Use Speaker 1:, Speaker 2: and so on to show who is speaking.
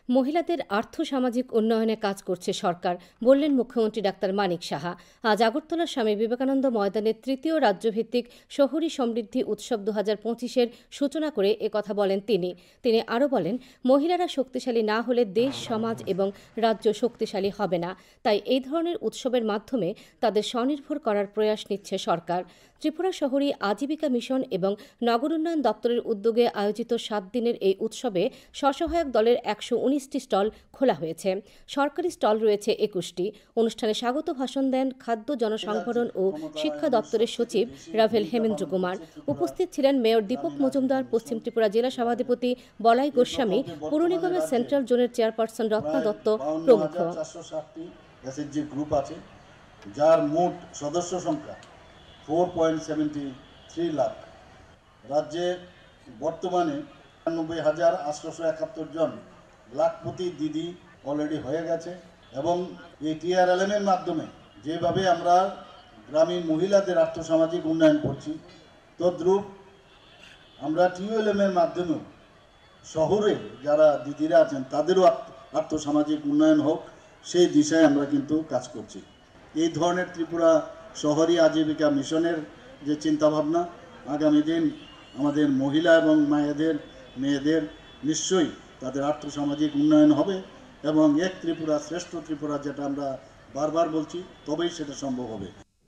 Speaker 1: মহিলাদের আর্থসামাজিক উন্নয়নে কাজ করছে সরকার, বললেন মুখ্যমন্ত্রী ডাক্তার মানিক সাহা। আজ আগরতলার স্বামী বিবেকানন্দ ময়দানে তৃতীয় রাজ্যভিত্তিক শহুরি সমৃদ্ধি উৎসব 2025-এর সূচনা করে একথা বলেন তিনি আরও বলেন, মহিলারা শক্তিশালী না হলে দেশ, সমাজ এবং রাজ্য শক্তিশালী হবে না। তাই এই ধরনের উৎসবের মাধ্যমে তাদের স্বনির্ভর করার প্রয়াস নিচ্ছে সরকার। ত্রিপুরা শহরী আজীবিকা মিশন এবং নগর উন্নয়ন দপ্তরের উদ্যোগে আয়োজিত 7 দিনের এই উৎসবে স্বসহায়ক দলের 119টি স্টল খোলা হয়েছে। সরকারি স্টল রয়েছে 21টি। অনুষ্ঠানে স্বাগত ভাষণ দেন খাদ্য, জনসংভরণ ও শিক্ষা দপ্তরের সচিব রাভেল হেমেন্দ্র কুমার। উপস্থিত ছিলেন মেয়র দীপক মজুমদার, পশ্চিম ত্রিপুরা জেলা সভাধিপতি বলাই গোস্বামী, পুর নিগমের সেন্ট্রাল জোনের চেয়ারপারসন রত্না দত্ত প্রমুখ।
Speaker 2: গ্রুপ আছে, যার মোট সদস্য সংখ্যা 4.73 লাখ। রাজ্যে বর্তমানে 99,871 জন লাখপতি দিদি অলরেডি হয়ে গেছে এবং এই TRLM এর মাধ্যমে যেভাবে আমরা গ্রামীণ মহিলাদের আর্থসামাজিক উন্নয়ন করছি, তদ্রূপ আমরা TLM এর মাধ্যমে শহরে যারা দিদিরা আছেন তাদেরও আর্থসামাজিক উন্নয়ন হোক, সেই দিশায় আমরা কিন্তু কাজ করছি। এই ধরনের ত্রিপুরা শহরী আজীবিকা মিশনের যে চিন্তাভাবনা, আগামী দিন আমাদের মহিলা এবং মেয়েদের নিশ্চয়ই তাদের আর্থসামাজিক উন্নয়ন হবে এবং এক ত্রিপুরা শ্রেষ্ঠ ত্রিপুরা যেটা আমরা বারবার বলছি, তবেই সেটা সম্ভব হবে।